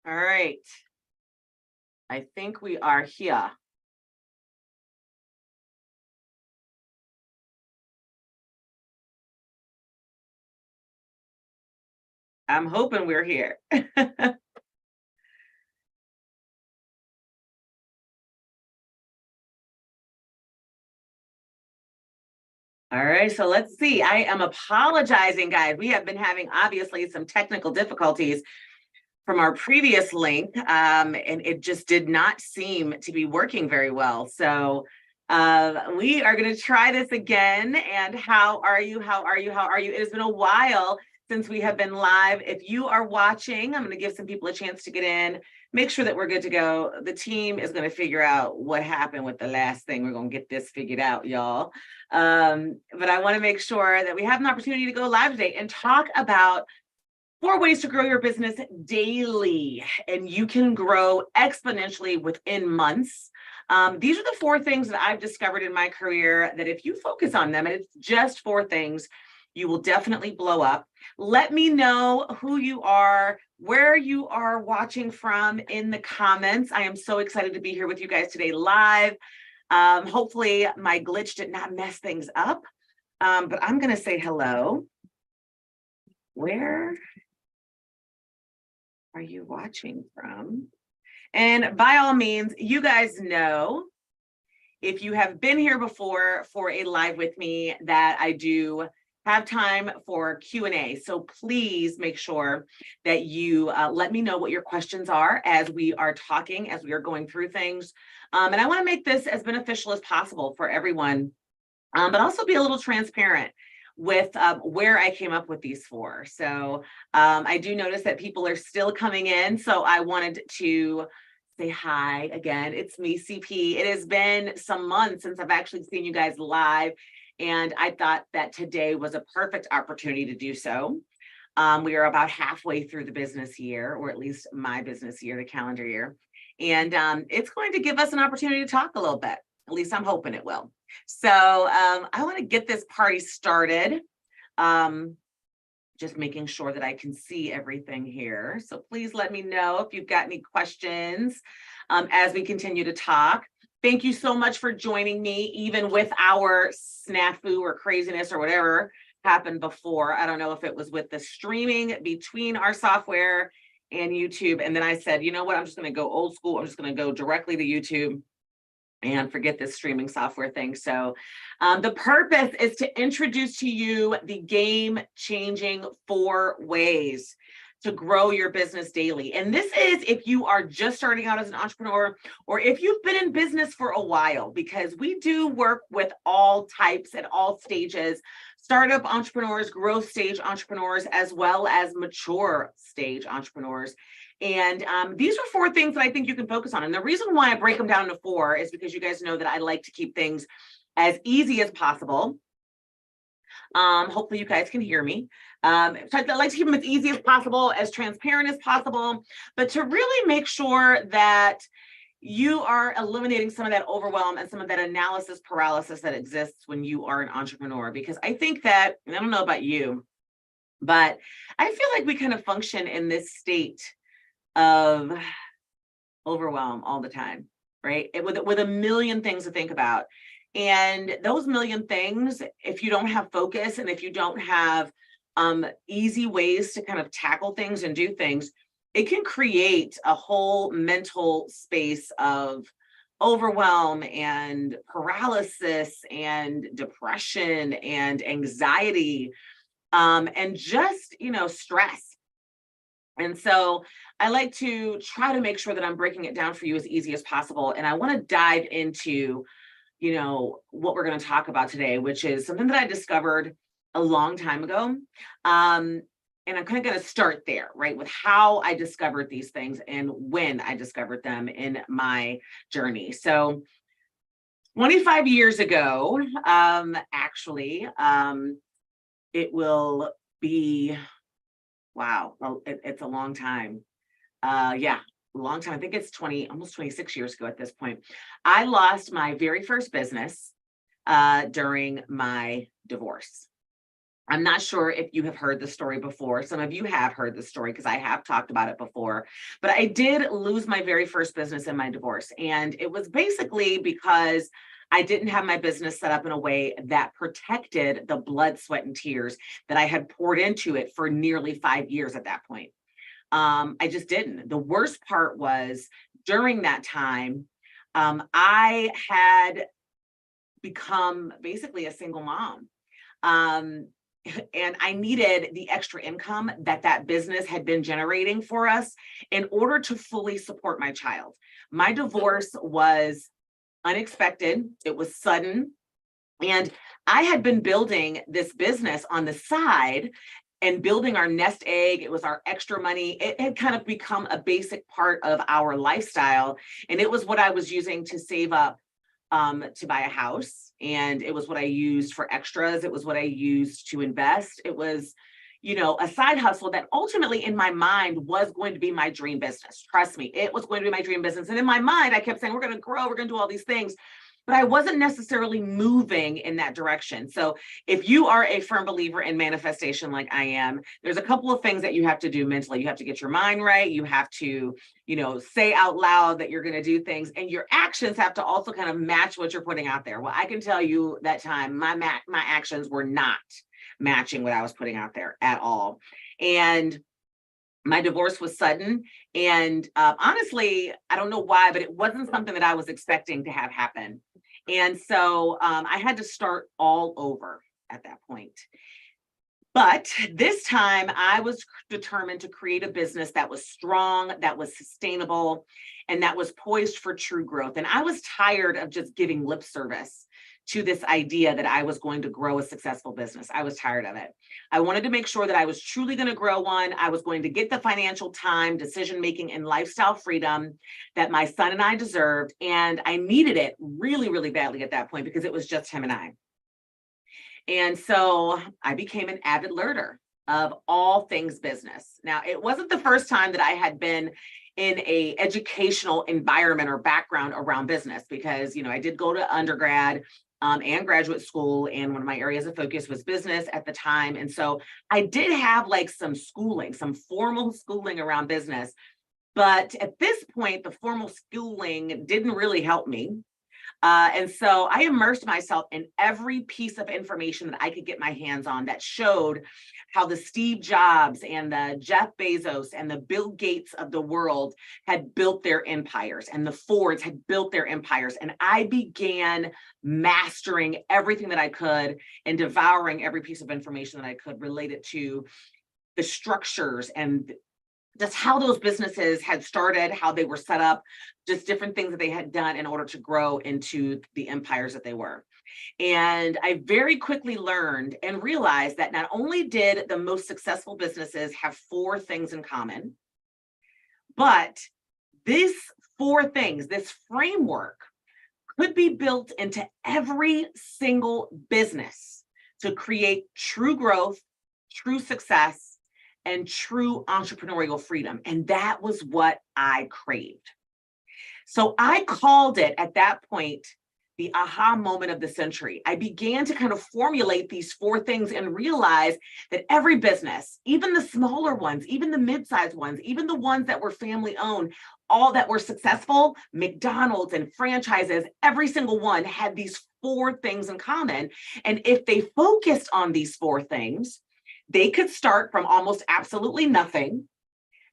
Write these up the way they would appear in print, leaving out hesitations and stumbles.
All right. I think we are here. I'm hoping we're here. All right, so let's see. I am apologizing, guys. We have been having obviously some technical difficulties from our previous link, and it just did not seem to be working very well. So we are going to try this again. And how are you? How are you? How are you? It has been a while since we have been live. If you are watching, I'm going to give some people a chance to get in, make sure that we're good to go. The team is going to figure out what happened with the last thing. We're going to get this figured out, y'all. But I want to make sure that we have an opportunity to go live today and talk about 4 ways to grow your business daily, and you can grow exponentially within months. These are the 4 things that I've discovered in my career that if you focus on them, and it's just 4 things, you will definitely blow up. Let me know who you are, where you are watching from in the comments. I am so excited to be here with you guys today live. Hopefully my glitch did not mess things up, but I'm going to say hello. Where are you watching from? And by all means, you guys know, if you have been here before for a live with me, that I do have time for Q&A. So please make sure that you let me know what your questions are as we are talking, as we are going through things. And I want to make this as beneficial as possible for everyone, but also be a little transparent with where I came up with these 4. So I do notice that people are still coming in. So I wanted to say hi again. It's me, CP. It has been some months since I've actually seen you guys live, and I thought that today was a perfect opportunity to do so. We are about halfway through the business year, or at least my business year, the calendar year. And it's going to give us an opportunity to talk a little bit. At least I'm hoping it will. So I want to get this party started. Just making sure that I can see everything here. So please let me know if you've got any questions as we continue to talk. Thank you so much for joining me, even with our snafu or craziness or whatever happened before. I don't know if it was with the streaming between our software and YouTube. And then I said, you know what, I'm just going to go old school. I'm just going to go directly to YouTube and forget this streaming software thing. So the purpose is to introduce to you the game-changing 4 ways to grow your business daily. And this is if you are just starting out as an entrepreneur, or if you've been in business for a while, because we do work with all types at all stages: startup entrepreneurs, growth stage entrepreneurs, as well as mature stage entrepreneurs. And these are 4 things that I think you can focus on. And the reason why I break them down into 4 is because you guys know that I like to keep things as easy as possible. Hopefully you guys can hear me. So I like to keep them as easy as possible, as transparent as possible, but to really make sure that you are eliminating some of that overwhelm and some of that analysis paralysis that exists when you are an entrepreneur. Because I think that, and I don't know about you, but I feel like we kind of function in this state of overwhelm all the time, right? With a million things to think about. And those million things, if you don't have focus and if you don't have easy ways to kind of tackle things and do things, it can create a whole mental space of overwhelm and paralysis and depression and anxiety and just, stress. And so I like to try to make sure that I'm breaking it down for you as easy as possible. And I want to dive into, what we're going to talk about today, which is something that I discovered a long time ago. And I'm kind of going to start there, right, with how I discovered these things and when I discovered them in my journey. So 25 years ago, actually, it will be, wow, well, it's a long time. Yeah, a long time. I think it's almost 26 years ago at this point. I lost my very first business during my divorce. I'm not sure if you have heard this story before. Some of you have heard this story because I have talked about it before, but I did lose my very first business in my divorce. And it was basically because I didn't have my business set up in a way that protected the blood, sweat, and tears that I had poured into it for nearly 5 years at that point. I just didn't. The worst part was during that time, I had become basically a single mom. Um, and I needed the extra income that that business had been generating for us in order to fully support my child. My divorce was unexpected, it was sudden, and I had been building this business on the side and building our nest egg. It was our extra money. It had kind of become a basic part of our lifestyle, and it was what I was using to save up to buy a house. And it was what I used for extras. It was what I used to invest. It was, a side hustle that ultimately in my mind was going to be my dream business. Trust me, it was going to be my dream business. And in my mind, I kept saying, we're going to grow, we're going to do all these things, but I wasn't necessarily moving in that direction. So if you are a firm believer in manifestation like I am, there's a couple of things that you have to do mentally. You have to get your mind right. You have to, say out loud that you're going to do things, and your actions have to also kind of match what you're putting out there. Well, I can tell you that time my actions were not matching what I was putting out there at all. And my divorce was sudden. And honestly, I don't know why, but it wasn't something that I was expecting to have happen. And so I had to start all over at that point. But this time I was determined to create a business that was strong, that was sustainable, and that was poised for true growth. And I was tired of just giving lip service to this idea that I was going to grow a successful business. I was tired of it. I wanted to make sure that I was truly going to grow one. I was going to get the financial time, decision-making, and lifestyle freedom that my son and I deserved. And I needed it really, really badly at that point because it was just him and I. And so I became an avid learner of all things business. Now, it wasn't the first time that I had been in a educational environment or background around business because, I did go to undergrad and graduate school, and one of my areas of focus was business at the time. And so I did have like some schooling, some formal schooling around business. But at this point, the formal schooling didn't really help me. And so I immersed myself in every piece of information that I could get my hands on that showed how the Steve Jobs and the Jeff Bezos and the Bill Gates of the world had built their empires, and the Fords had built their empires. And I began mastering everything that I could and devouring every piece of information that I could related to the structures and just how those businesses had started, how they were set up, just different things that they had done in order to grow into the empires that they were. And I very quickly learned and realized that not only did the most successful businesses have 4 things in common, but these 4 things, this framework, could be built into every single business to create true growth, true success, and true entrepreneurial freedom. And that was what I craved. So I called it at that point the aha moment of the century. I began to kind of formulate these 4 things and realize that every business, even the smaller ones, even the mid-sized ones, even the ones that were family owned, all that were successful, McDonald's and franchises, every single one had these 4 things in common. And if they focused on these 4 things, they could start from almost absolutely nothing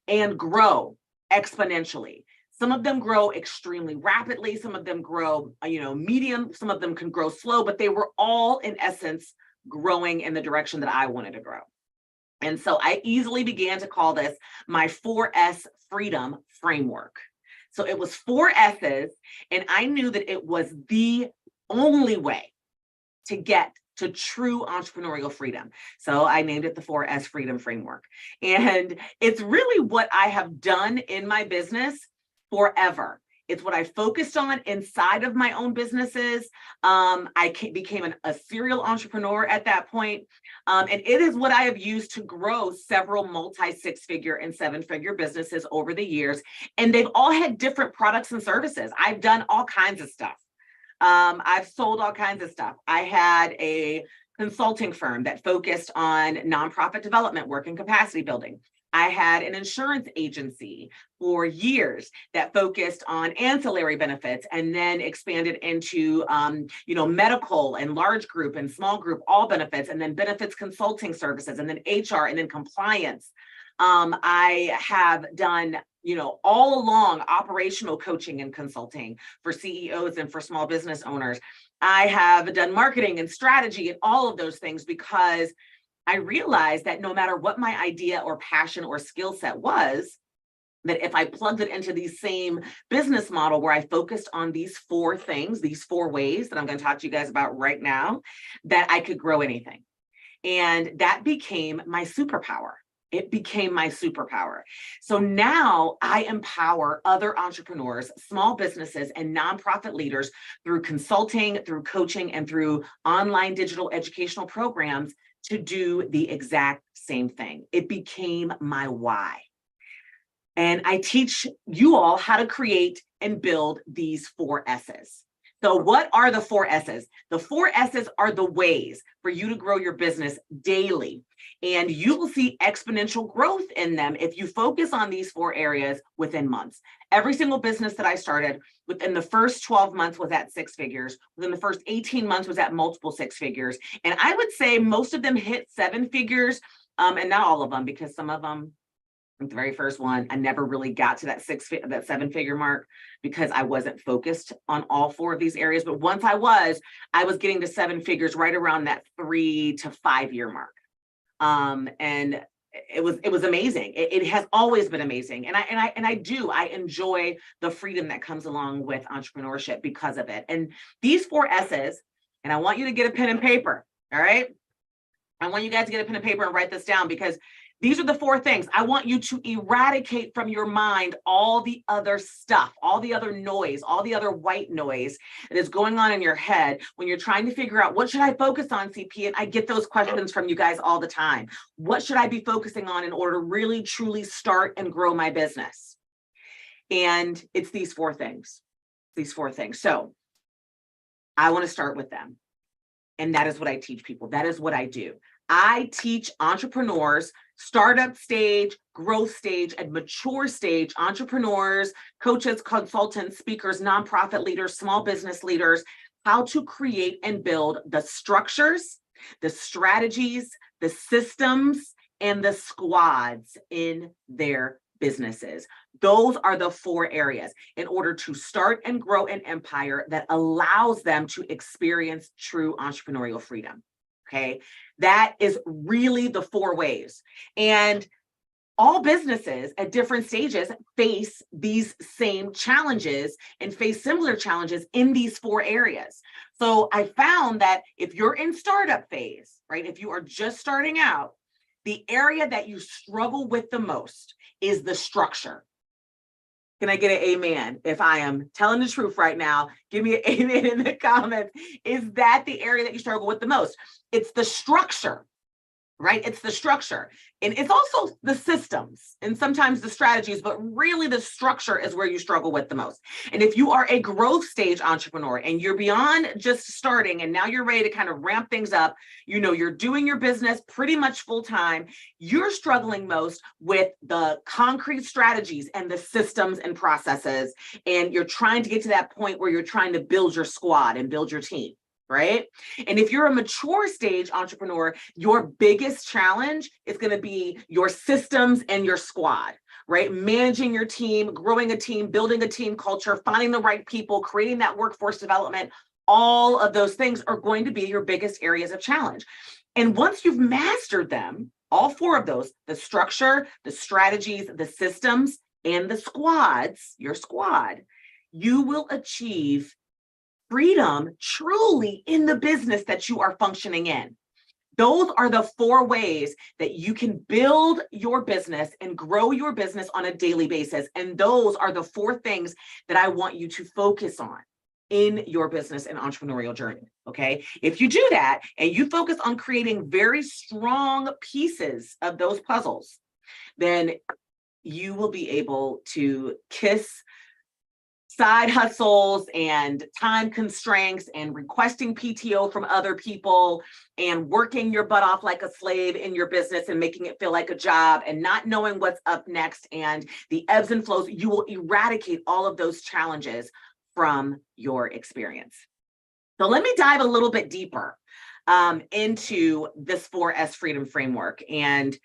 and grow exponentially. Some of them grow extremely rapidly. Some of them grow, medium. Some of them can grow slow, but they were all in essence growing in the direction that I wanted to grow. And so I easily began to call this my 4S freedom framework. So it was 4 S's, and I knew that it was the only way to get to true entrepreneurial freedom. So I named it the 4S freedom framework. And it's really what I have done in my business forever. It's what I focused on inside of my own businesses. I became a serial entrepreneur at that point. And it is what I have used to grow several multi-6-figure and 7-figure businesses over the years. And they've all had different products and services. I've done all kinds of stuff. I've sold all kinds of stuff. I had a consulting firm that focused on nonprofit development work and capacity building. I had an insurance agency for years that focused on ancillary benefits and then expanded into, medical and large group and small group, all benefits, and then benefits consulting services, and then HR, and then compliance. I have done, all along operational coaching and consulting for CEOs and for small business owners. I have done marketing and strategy and all of those things because I realized that no matter what my idea or passion or skill set was, that if I plugged it into the same business model where I focused on these 4 things, these 4 ways that I'm going to talk to you guys about right now, that I could grow anything. And that became my superpower. It became my superpower. So now I empower other entrepreneurs, small businesses, and nonprofit leaders through consulting, through coaching, and through online digital educational programs to do the exact same thing. It became my why. And I teach you all how to create and build these 4 S's. So what are the 4 S's? The 4 S's are the ways for you to grow your business daily. And you will see exponential growth in them if you focus on these 4 areas within months. Every single business that I started within the first 12 months was at 6 figures. Within the first 18 months was at multiple 6 figures. And I would say most of them hit 7 figures, and not all of them, because some of them, the very first one, I never really got to that 7-figure mark because I wasn't focused on all 4 of these areas. But once I was getting to 7 figures right around that 3 to 5 year mark. And it was amazing. It has always been amazing. And I enjoy the freedom that comes along with entrepreneurship because of it. And these 4 S's, and I want you to get a pen and paper. All right. I want you guys to get a pen and paper and write this down, because these are the 4 things. I want you to eradicate from your mind all the other stuff, all the other noise, all the other white noise that is going on in your head when you're trying to figure out, what should I focus on, CP? And I get those questions from you guys all the time. What should I be focusing on in order to really, truly start and grow my business? And it's these 4 things, So I want to start with them. And that is what I teach people. That is what I do. I teach entrepreneurs, startup stage, growth stage, and mature stage entrepreneurs, coaches, consultants, speakers, nonprofit leaders, small business leaders, how to create and build the structures, the strategies, the systems, and the squads in their businesses. Those are the 4 areas in order to start and grow an empire that allows them to experience true entrepreneurial freedom. Okay, that is really the 4 ways. And all businesses at different stages face these same challenges and face similar challenges in these 4 areas. So I found that if you're in startup phase, right, if you are just starting out, the area that you struggle with the most is the structure. Can I get an amen? If I am telling the truth right now, give me an amen in the comments. Is that the area that you struggle with the most? It's the structure, right? It's the structure. And it's also the systems and sometimes the strategies, but really the structure is where you struggle with the most. And if you are a growth stage entrepreneur and you're beyond just starting and now you're ready to kind of ramp things up, you're doing your business pretty much full time, you're struggling most with the concrete strategies and the systems and processes. And you're trying to get to that point where you're trying to build your squad and build your team. Right? And if you're a mature stage entrepreneur, your biggest challenge is going to be your systems and your squad, right? Managing your team, growing a team, building a team culture, finding the right people, creating that workforce development. All of those things are going to be your biggest areas of challenge. And once you've mastered them, all 4 of those, the structure, the strategies, the systems, and the squads, your squad, you will achieve freedom truly in the business that you are functioning in. Those are the 4 ways that you can build your business and grow your business on a daily basis. And those are the 4 things that I want you to focus on in your business and entrepreneurial journey. Okay. If you do that and you focus on creating very strong pieces of those puzzles, then you will be able to kiss side hustles and time constraints and requesting PTO from other people and working your butt off like a slave in your business and making it feel like a job and not knowing what's up next and the ebbs and flows, you will eradicate all of those challenges from your experience. So let me dive a little bit deeper into this 4S freedom framework and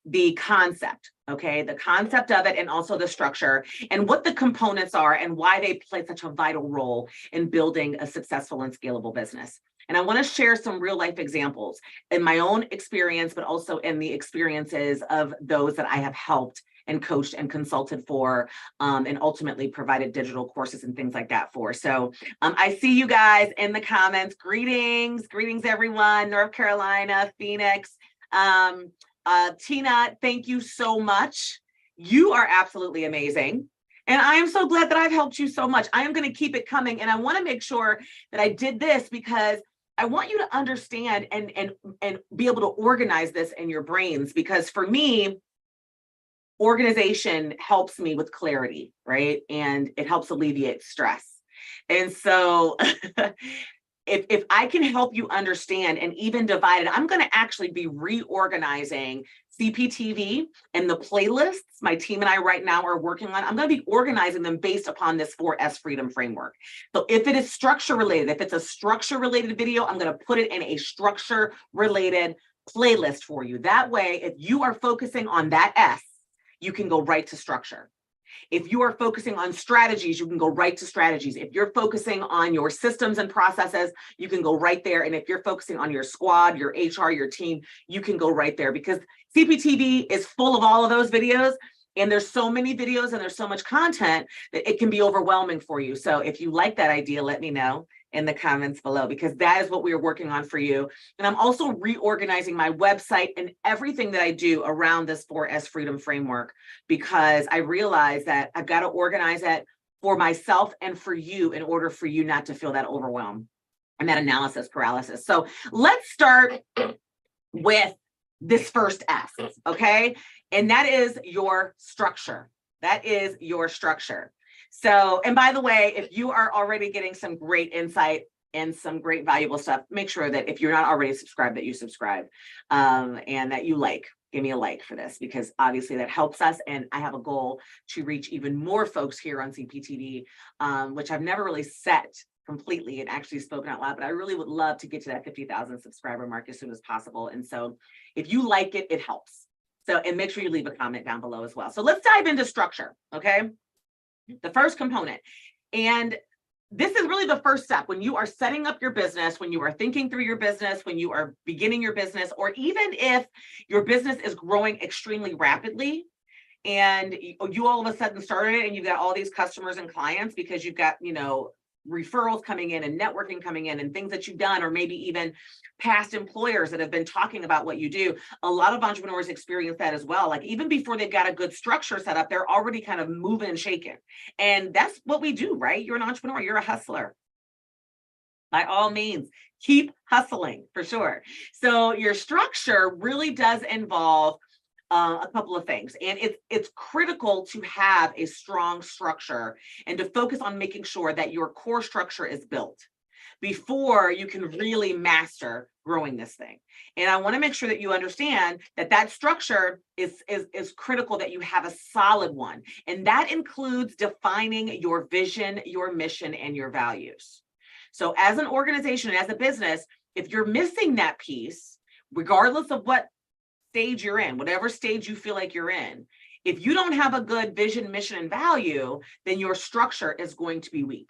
the concept, okay? The concept of it and also the structure and what the components are and why they play such a vital role in building a successful and scalable business. And I want to share some real life examples in my own experience, but also in the experiences of those that I have helped and coached and consulted for, and ultimately provided digital courses and things like that for. So I see you guys in the comments. Greetings everyone, North Carolina, Phoenix. Tina, thank you so much. You are absolutely amazing. And I am so glad that I've helped you so much. I am going to keep it coming. And I want to make sure that I did this because I want you to understand and be able to organize this in your brains. Because for me, organization helps me with clarity, right? And it helps alleviate stress. And so if I can help you understand and even divide it, I'm going to actually be reorganizing CPTV and the playlists my team and I right now are working on. I'm going to be organizing them based upon this 4S freedom framework. So if it is structure related, if it's a structure related video, I'm going to put it in a structure related playlist for you. That way, if you are focusing on that S, you can go right to structure. If you are focusing on strategies, you can go right to strategies. If you're focusing on your systems and processes, you can go right there. And if you're focusing on your squad, your HR, your team, you can go right there because CPTV is full of all of those videos. And there's so many videos and there's so much content that it can be overwhelming for you. So if you like that idea, let me know in the comments below, because that is what we are working on for you. And I'm also reorganizing my website and everything that I do around this 4S freedom framework, because I realize that I've got to organize it for myself and for you in order for you not to feel that overwhelm and that analysis paralysis. So let's start with this first S, okay? And that is your structure. That is your structure. So, and by the way, if you are already getting some great insight and some great valuable stuff, make sure that if you're not already subscribed, that you subscribe and that you give me a like for this, because obviously that helps us. And I have a goal to reach even more folks here on CPTV, which I've never really set completely and actually spoken out loud, but I really would love to get to that 50,000 subscriber mark as soon as possible. And so if you like it, it helps. So, and make sure you leave a comment down below as well. So let's dive into structure, okay? The first component. And this is really the first step when you are setting up your business, when you are thinking through your business, when you are beginning your business, or even if your business is growing extremely rapidly and you all of a sudden started it and you've got all these customers and clients because you've got, referrals coming in and networking coming in and things that you've done, or maybe even past employers that have been talking about what you do. A lot of entrepreneurs experience that as well. Like even before they've got a good structure set up, they're already kind of moving and shaking. And that's what we do, right? You're an entrepreneur, you're a hustler. By all means, keep hustling for sure. So your structure really does involve a couple of things. And it's critical to have a strong structure and to focus on making sure that your core structure is built before you can really master growing this thing. And I want to make sure that you understand that that structure is critical, that you have a solid one. And that includes defining your vision, your mission, and your values. So as an organization and as a business, if you're missing that piece, regardless of what stage you're in, whatever stage you feel like you're in, if you don't have a good vision, mission, and value, then your structure is going to be weak.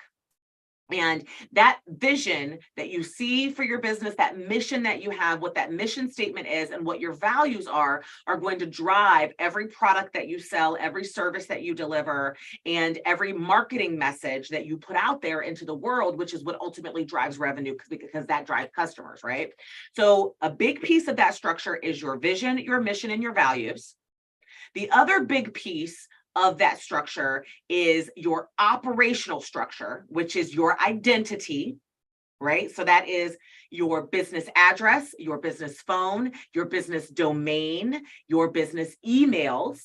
And that vision that you see for your business, that mission that you have, what that mission statement is and what your values are going to drive every product that you sell, every service that you deliver, and every marketing message that you put out there into the world, which is what ultimately drives revenue because that drives customers, right? So a big piece of that structure is your vision, your mission, and your values. The other big piece of that structure is your operational structure, which is your identity, right? So that is your business address, your business phone, your business domain, your business emails,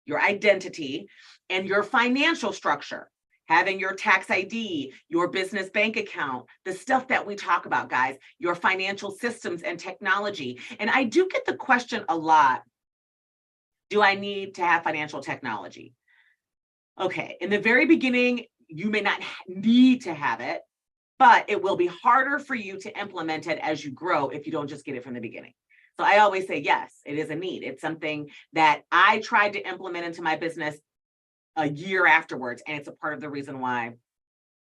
your identity, and your financial structure. having your tax ID, your business bank account, the stuff that we talk about, guys, your financial systems and technology. And I do get the question a lot, do I need to have financial technology? Okay, in the very beginning, you may not need to have it, but it will be harder for you to implement it as you grow if you don't just get it from the beginning. So I always say, yes, it is a need. It's something that I tried to implement into my business a year afterwards, and it's a part of the reason why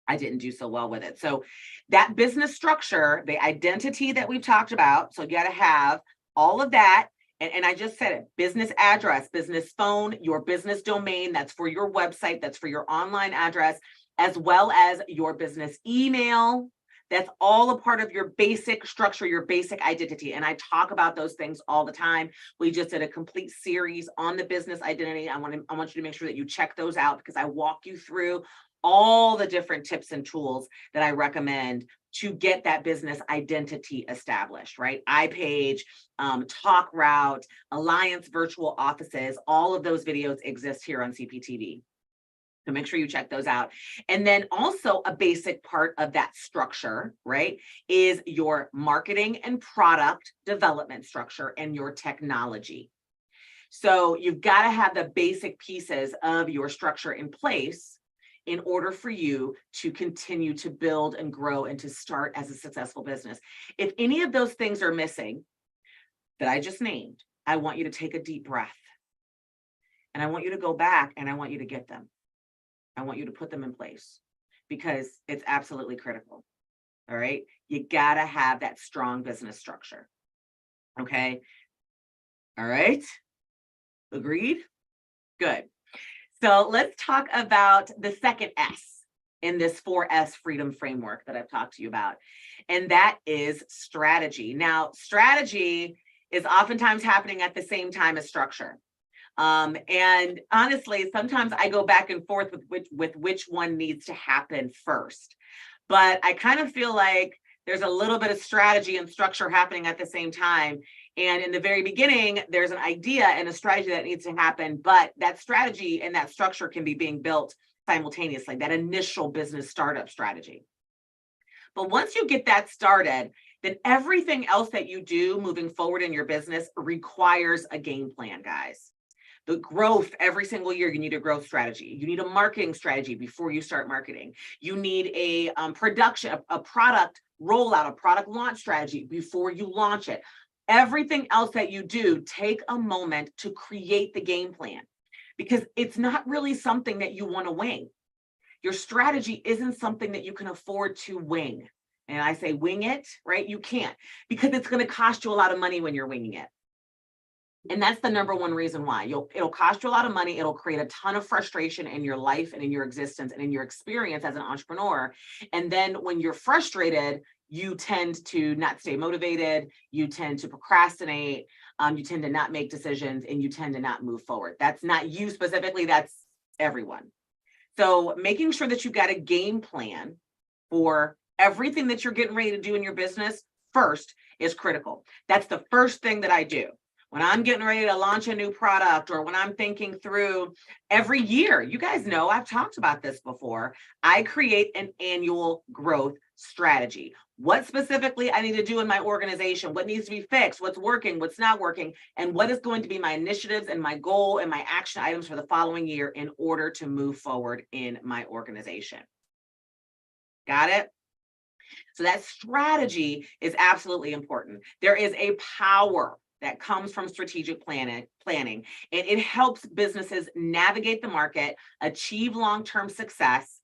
I didn't do so well with it. So that business structure, the identity that we've talked about, so you got to have all of that. And I just said it, business address, business phone, your business domain, that's for your website, that's for your online address, as well as your business email. That's all a part of your basic structure, your basic identity. And I talk about those things all the time. We just did a complete series on the business identity. I want you to make sure that you check those out, because I walk you through all the different tips and tools that I recommend to get that business identity established, right? iPage, TalkRoute, Alliance Virtual Offices, all of those videos exist here on CPTV. So make sure you check those out. And then also a basic part of that structure, right, is your marketing and product development structure and your technology. So you've got to have the basic pieces of your structure in place in order for you to continue to build and grow and to start as a successful business. If any of those things are missing that I just named, I want you to take a deep breath. And I want you to go back and I want you to get them. I want you to put them in place, because it's absolutely critical. All right. You got to have that strong business structure. Okay. All right. Agreed? Good. So let's talk about the second S in this 4S freedom framework that I've talked to you about. And that is strategy. Now, strategy is oftentimes happening at the same time as structure. And honestly, sometimes I go back and forth with which one needs to happen first. But I kind of feel like there's a little bit of strategy and structure happening at the same time. And in the very beginning, there's an idea and a strategy that needs to happen, but that strategy and that structure can be being built simultaneously, that initial business startup strategy. But once you get that started, then everything else that you do moving forward in your business requires a game plan, guys. The growth every single year, you need a growth strategy. You need a marketing strategy before you start marketing. You need a production, a product rollout, a product launch strategy before you launch it. Everything else that you do, take a moment to create the game plan, because it's not really something that you want to wing. Your strategy isn't something that you can afford to wing. And I say wing it, right? You can't, because it's going to cost you a lot of money when you're winging it. And that's the number one reason why. It'll cost you a lot of money. It'll create a ton of frustration in your life and in your existence and in your experience as an entrepreneur. And then when you're frustrated, you tend to not stay motivated. You tend to procrastinate. You tend to not make decisions, and you tend to not move forward. That's not you specifically. That's everyone. So making sure that you've got a game plan for everything that you're getting ready to do in your business first is critical. That's the first thing that I do. When I'm getting ready to launch a new product, or when I'm thinking through every year, you guys know I've talked about this before, I create an annual growth strategy. What specifically I need to do in my organization, what needs to be fixed, what's working, what's not working, and what is going to be my initiatives and my goal and my action items for the following year in order to move forward in my organization. Got it? So that strategy is absolutely important. There is a power that comes from strategic planning, and it helps businesses navigate the market, achieve long-term success.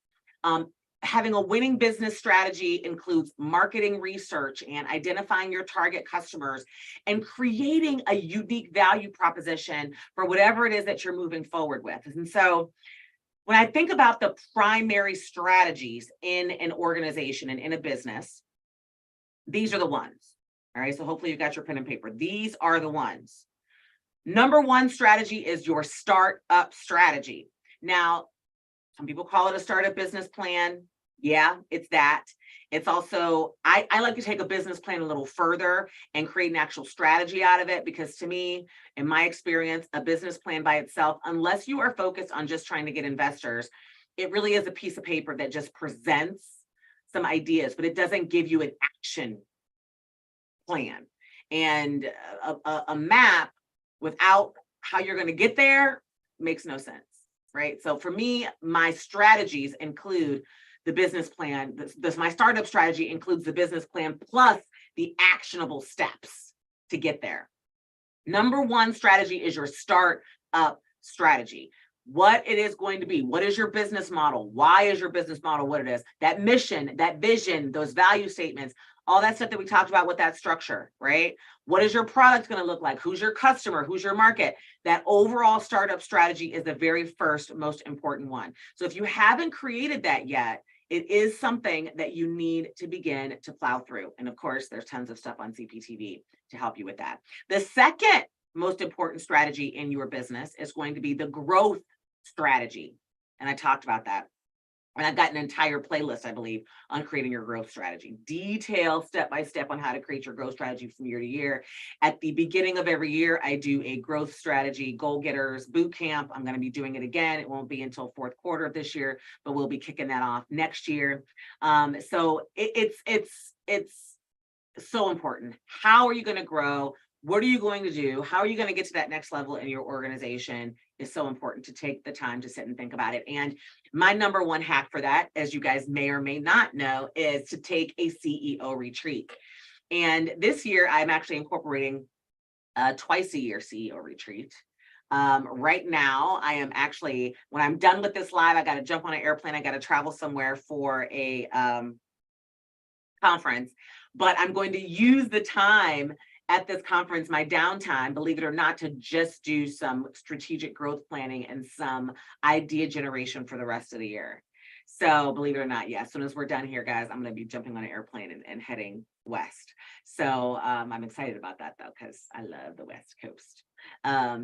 Having a winning business strategy includes marketing research and identifying your target customers and creating a unique value proposition for whatever it is that you're moving forward with. And so when I think about the primary strategies in an organization and in a business, these are the ones. All right, so hopefully you got your pen and paper. These are the ones. Number one strategy is your startup strategy. Now, some people call it a startup business plan. Yeah, it's that. It's also, I like to take a business plan a little further and create an actual strategy out of it, because to me, in my experience, a business plan by itself, unless you are focused on just trying to get investors, it really is a piece of paper that just presents some ideas, but it doesn't give you an action plan. And a map without how you're going to get there makes no sense, right? So for me, my strategies include the business plan. My startup strategy includes the business plan plus the actionable steps to get there. Number one strategy is your startup strategy. What it is going to be. What is your business model? Why is your business model what it is? That mission, that vision, those value statements, all that stuff that we talked about with that structure, right? What is your product going to look like? Who's your customer? Who's your market? That overall startup strategy is the very first, most important one. So if you haven't created that yet, it is something that you need to begin to plow through. And of course, there's tons of stuff on CPTV to help you with that. The second most important strategy in your business is going to be the growth strategy. And I talked about that. And I've got an entire playlist, I believe, on creating your growth strategy. Detailed step-by-step on how to create your growth strategy from year to year. At the beginning of every year, I do a growth strategy goal getters boot camp. I'm going to be doing it again. It won't be until fourth quarter of this year, but we'll be kicking that off next year. So it's so important. How are you going to grow? What are you going to do? How are you going to get to that next level in your organization is so important to take the time to sit and think about it. And my number one hack for that, as you guys may or may not know, is to take a CEO retreat. And this year, I'm actually incorporating a twice a year CEO retreat. Right now, I am actually, when I'm done with this live, I got to jump on an airplane. I got to travel somewhere for a conference, but I'm going to use the time at this conference, my downtime, believe it or not, to just do some strategic growth planning and some idea generation for the rest of the year. So believe it or not, yeah, as soon as we're done here, guys, I'm going to be jumping on an airplane and heading west. So I'm excited about that, though, because I love the West Coast.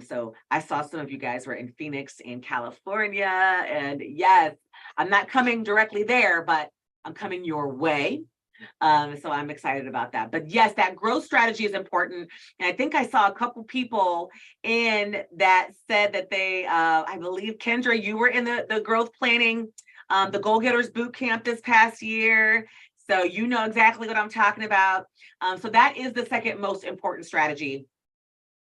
So I saw some of you guys were in Phoenix in California. And yes, I'm not coming directly there, but I'm coming your way. So I'm excited about that. But yes, that growth strategy is important. And I think I saw a couple people in that said that they, I believe, Kendra, you were in the growth planning, the Goal Getters Boot Camp this past year. So you know exactly what I'm talking about. So that is the second most important strategy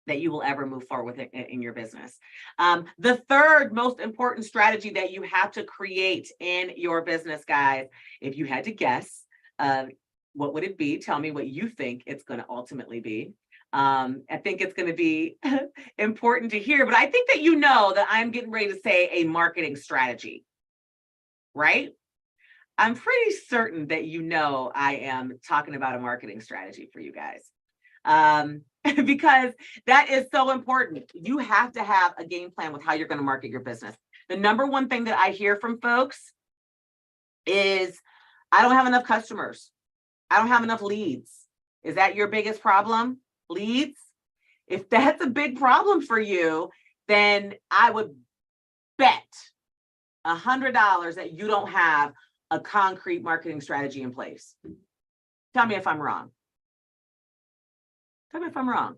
that you will ever move forward with in your business. The third most important strategy that you have to create in your business, guys, if you had to guess, what would it be? Tell me what you think it's going to ultimately be. I think it's going to be important to hear, but I think that you know that I'm getting ready to say a marketing strategy, right? I'm pretty certain that you know I am talking about a marketing strategy for you guys. Because that is so important. You have to have a game plan with how you're going to market your business. The number one thing that I hear from folks is, I don't have enough customers. I don't have enough leads. Is that your biggest problem? Leads? If that's a big problem for you, then I would bet $100 that you don't have a concrete marketing strategy in place. Tell me if I'm wrong. Tell me if I'm wrong.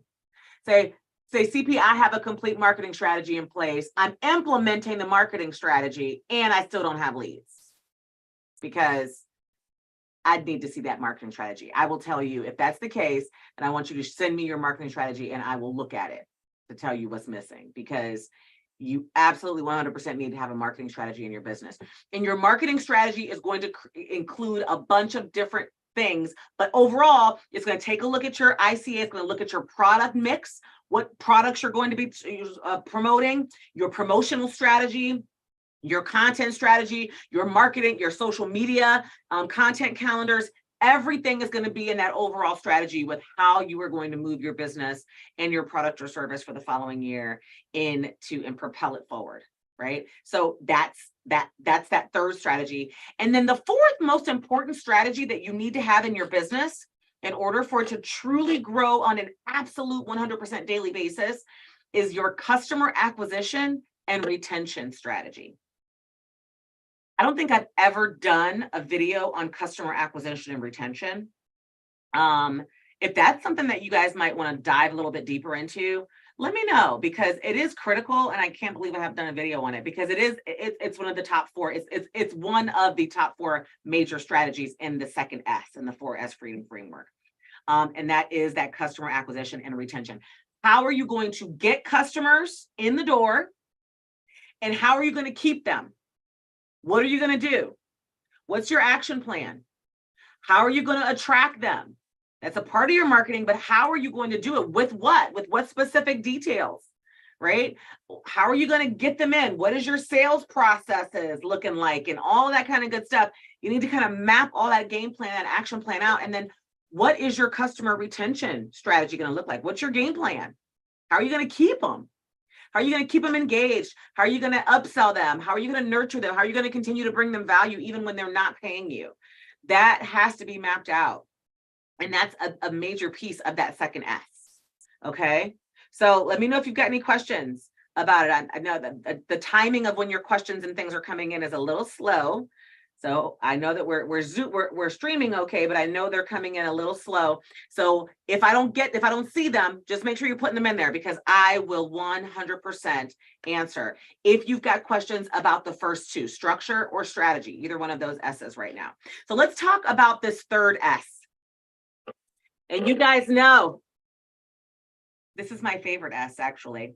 Say, CP, I have a complete marketing strategy in place. I'm implementing the marketing strategy and I still don't have leads, because I'd need to see that marketing strategy. I will tell you if that's the case, and I want you to send me your marketing strategy and I will look at it to tell you what's missing, because you absolutely 100% need to have a marketing strategy in your business. And your marketing strategy is going to include a bunch of different things, but overall, it's going to take a look at your ICA. It's going to look at your product mix, what products you're going to be promoting, your promotional strategy, your content strategy, your marketing, your social media, content calendars. Everything is going to be in that overall strategy with how you are going to move your business and your product or service for the following year and propel it forward, right? So that's that third strategy. And then the fourth most important strategy that you need to have in your business in order for it to truly grow on an absolute 100% daily basis is your customer acquisition and retention strategy. I don't think I've ever done a video on customer acquisition and retention. If that's something that you guys might want to dive a little bit deeper into, let me know, because it is critical, and I can't believe I have done a video on it, because it's one of the top four. It's one of the top four major strategies in the second S, in the 4S Freedom Framework. And that is that customer acquisition and retention. How are you going to get customers in the door? And how are you going to keep them? What are you going to do? What's your action plan? How are you going to attract them? That's a part of your marketing, but how are you going to do it? With what? With what specific details, right? How are you going to get them in? What is your sales processes looking like, and all that kind of good stuff? You need to kind of map all that game plan, that action plan out. And then what is your customer retention strategy going to look like? What's your game plan? How are you going to keep them? How are you going to keep them engaged? How are you going to upsell them? How are you going to nurture them? How are you going to continue to bring them value even when they're not paying you? That has to be mapped out. And that's a major piece of that second S. Okay. So let me know if you've got any questions about it. I know that the timing of when your questions and things are coming in is a little slow. So I know that we're streaming okay, but I know they're coming in a little slow. So if I don't see them, just make sure you're putting them in there, because I will 100% answer. If you've got questions about the first two, structure or strategy, either one of those S's right now. So let's talk about this third S. And you guys know, this is my favorite S, actually.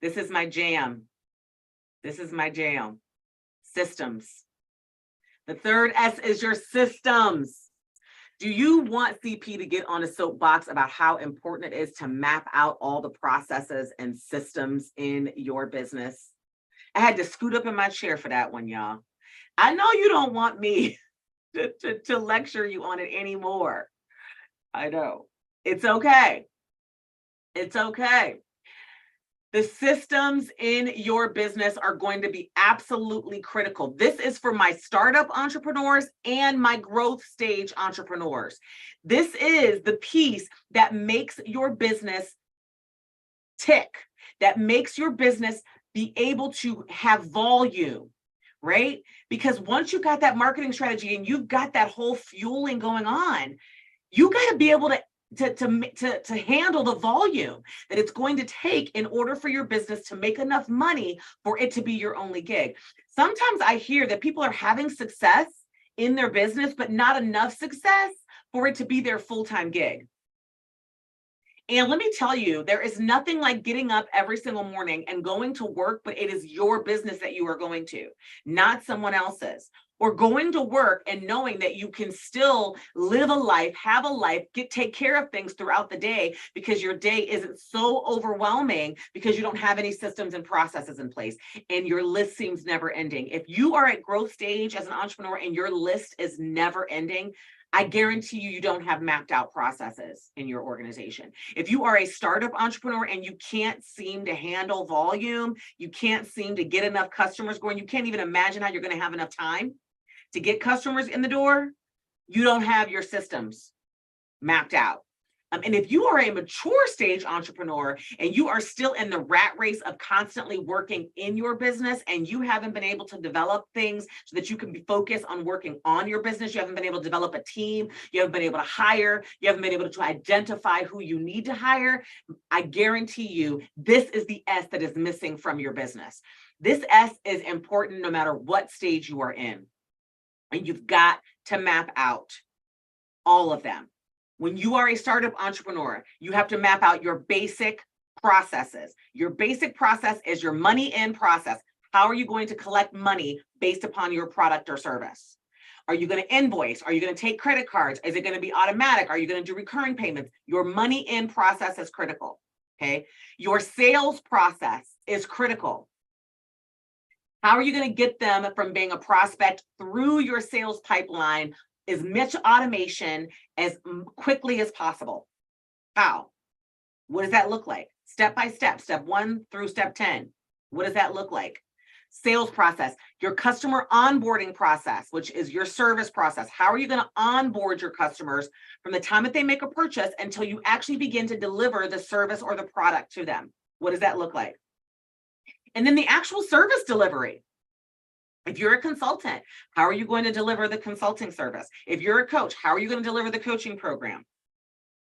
This is my jam. This is my jam. Systems. The third S is your systems. Do you want CP to get on a soapbox about how important it is to map out all the processes and systems in your business? I had to scoot up in my chair for that one, y'all. I know you don't want me to lecture you on it anymore. I know. It's okay. It's okay. The systems in your business are going to be absolutely critical. This is for my startup entrepreneurs and my growth stage entrepreneurs. This is the piece that makes your business tick, that makes your business be able to have volume, right? Because once you got that marketing strategy and you've got that whole fueling going on, you got to be able to handle the volume that it's going to take in order for your business to make enough money for it to be your only gig. Sometimes I hear that people are having success in their business, but not enough success for it to be their full-time gig. And let me tell you, there is nothing like getting up every single morning and going to work, but it is your business that you are going to, not someone else's. Or going to work and knowing that you can still live a life, have a life, take care of things throughout the day, because your day isn't so overwhelming because you don't have any systems and processes in place and your list seems never ending. If you are at growth stage as an entrepreneur and your list is never ending, I guarantee you don't have mapped out processes in your organization. If you are a startup entrepreneur and you can't seem to handle volume, you can't seem to get enough customers going, you can't even imagine how you're going to have enough time to get customers in the door, you don't have your systems mapped out. And if you are a mature stage entrepreneur and you are still in the rat race of constantly working in your business and you haven't been able to develop things so that you can be focused on working on your business, you haven't been able to develop a team, you haven't been able to hire, you haven't been able to identify who you need to hire, I guarantee you this is the S that is missing from your business. This S is important no matter what stage you are in. And you've got to map out all of them. When you are a startup entrepreneur, you have to map out your basic processes. Your basic process is your money in process. How are you going to collect money based upon your product or service? Are you going to invoice? Are you going to take credit cards? Is it going to be automatic? Are you going to do recurring payments? Your money in process is critical. Okay. Your sales process is critical. How are you going to get them from being a prospect through your sales pipeline, as much automation as quickly as possible? How? What does that look like? Step by step, step 1 through step 10. What does that look like? Sales process, your customer onboarding process, which is your service process. How are you going to onboard your customers from the time that they make a purchase until you actually begin to deliver the service or the product to them? What does that look like? And then the actual service delivery. If you're a consultant, how are you going to deliver the consulting service? If you're a coach, how are you going to deliver the coaching program?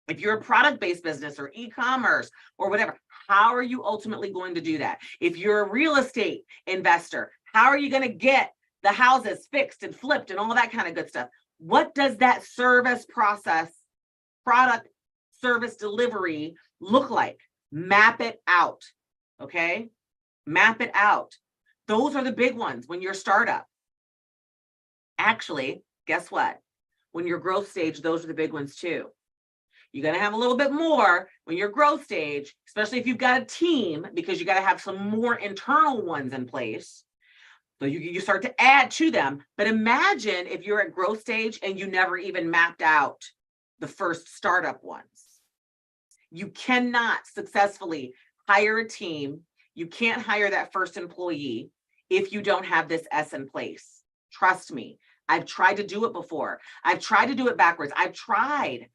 If you're a product-based business or e-commerce or whatever, How are you ultimately going to do that? If you're a real estate investor, how are you going to get the houses fixed and flipped and all that kind of good stuff? What does that service process, product, service delivery look like? Map it out, okay? Map it out. Those are the big ones when you're a startup. Actually, guess what? When you're growth stage, those are the big ones too. You're going to have a little bit more when you're growth stage, especially if you've got a team, because you got to have some more internal ones in place. So you start to add to them. But imagine if you're at growth stage and you never even mapped out the first startup ones. You cannot successfully hire a team. You can't hire that first employee if you don't have this S in place. Trust me. I've tried to do it before. I've tried to do it backwards. I've tried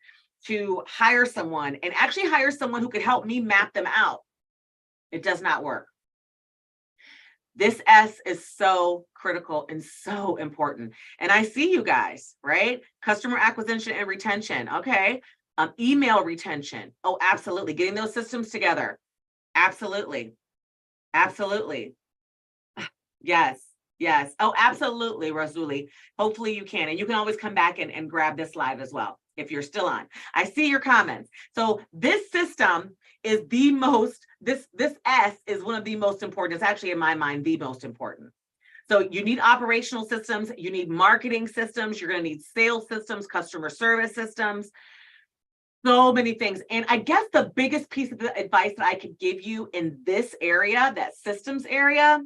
to hire someone and actually hire someone who could help me map them out. It does not work. This S is so critical and so important. And I see you guys, right? Customer acquisition and retention. Okay. Email retention. Oh, absolutely. Getting those systems together. Absolutely. Absolutely. Yes. Yes. Oh, absolutely, Razuli. Hopefully you can. And you can always come back and grab this live as well if you're still on. I see your comments. So this system is the most, this S is one of the most important. It's actually, in my mind, the most important. So you need operational systems. You need marketing systems. You're going to need sales systems, customer service systems, so many things. And I guess the biggest piece of the advice that I could give you in this area, that systems area,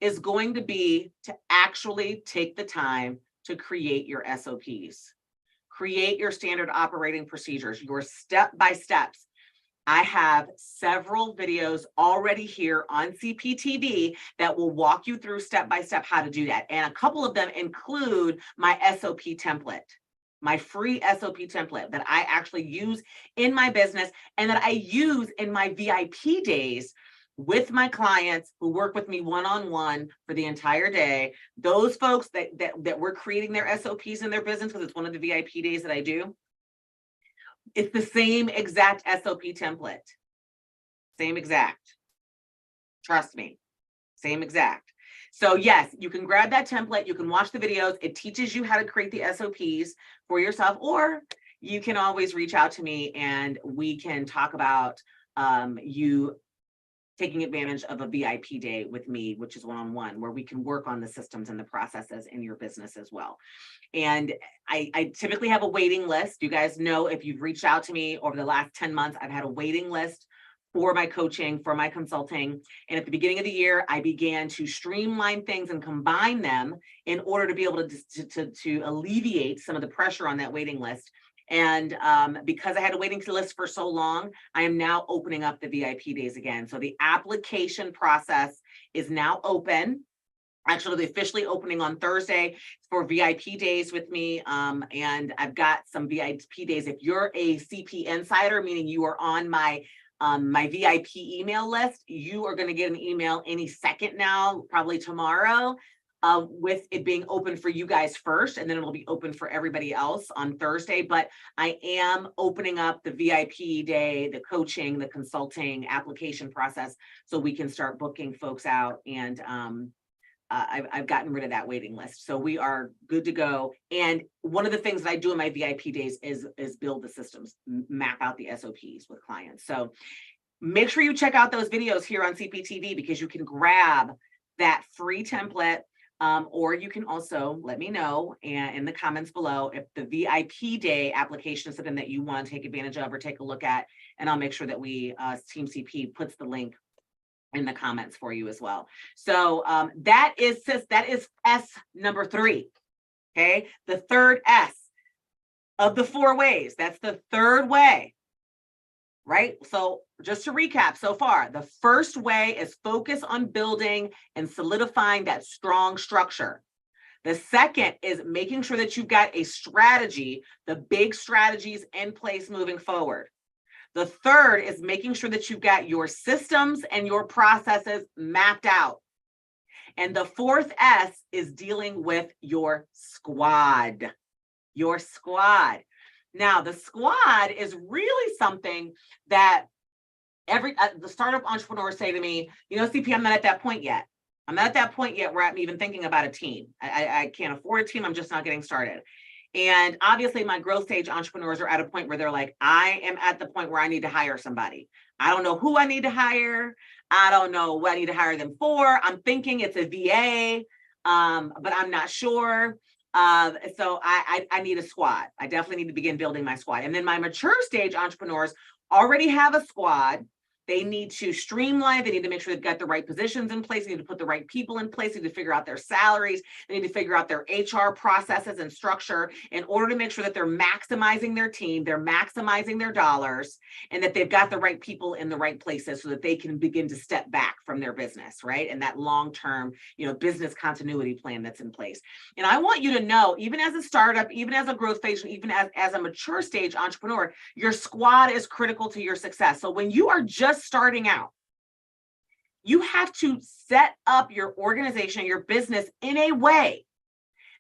is going to be to actually take the time to create your SOPs, create your standard operating procedures, your step-by-steps. I have several videos already here on CPTV that will walk you through step-by-step how to do that. And a couple of them include my SOP template, my free SOP template that I actually use in my business and that I use in my VIP days with my clients who work with me one-on-one for the entire day. Those folks that we're creating their SOPs in their business, because it's one of the VIP days that I do. It's the same exact SOP template. Same exact. Trust me. Same exact. So yes, you can grab that template. You can watch the videos. It teaches you how to create the SOPs for yourself, or you can always reach out to me and we can talk about you taking advantage of a VIP day with me, which is one-on-one, where we can work on the systems and the processes in your business as well. And I typically have a waiting list. You guys know, if you've reached out to me over the last 10 months, I've had a waiting list for my coaching, for my consulting. And at the beginning of the year, I began to streamline things and combine them in order to be able to alleviate some of the pressure on that waiting list. And because I had a waiting list for so long, I am now opening up the VIP days again. So the application process is now open. Actually, they're officially opening on Thursday for VIP days with me. And I've got some VIP days. If you're a CP insider, meaning you are on my VIP email list, you are going to get an email any second now, probably tomorrow, with it being open for you guys first, and then it'll be open for everybody else on Thursday. But I am opening up the VIP day, the coaching, the consulting application process, so we can start booking folks out. And I've gotten rid of that waiting list. So we are good to go. And one of the things that I do in my VIP days is build the systems, map out the SOPs with clients. So make sure you check out those videos here on CPTV, because you can grab that free template. Or you can also let me know in the comments below if the VIP day application is something that you want to take advantage of or take a look at. And I'll make sure that we, Team CP, puts the link in the comments for you as well. So that is S number 3. Okay, the third S of the 4 ways. That's the third way, right? So just to recap so far, the first way is focus on building and solidifying that strong structure. The second is making sure that you've got a strategy, the big strategies in place moving forward. The third is making sure that you've got your systems and your processes mapped out. And the fourth S is dealing with your squad. Your squad. Now, the squad is really something that The startup entrepreneurs say to me, CP, I'm not at that point yet. I'm not at that point yet where I'm even thinking about a team. I can't afford a team. I'm just not getting started. And obviously my growth stage entrepreneurs are at a point where they're like, I am at the point where I need to hire somebody. I don't know who I need to hire. I don't know what I need to hire them for. I'm thinking it's a VA, but I'm not sure. So I need a squad. I definitely need to begin building my squad. And then my mature stage entrepreneurs already have a squad. They need to streamline. They need to make sure they've got the right positions in place. They need to put the right people in place. They need to figure out their salaries. They need to figure out their HR processes and structure in order to make sure that they're maximizing their team, they're maximizing their dollars, and that they've got the right people in the right places so that they can begin to step back from their business, right? And that long-term, business continuity plan that's in place. And I want you to know, even as a startup, even as a growth stage, even as a mature stage entrepreneur, your squad is critical to your success. So when you are just starting out, you have to set up your organization, your business in a way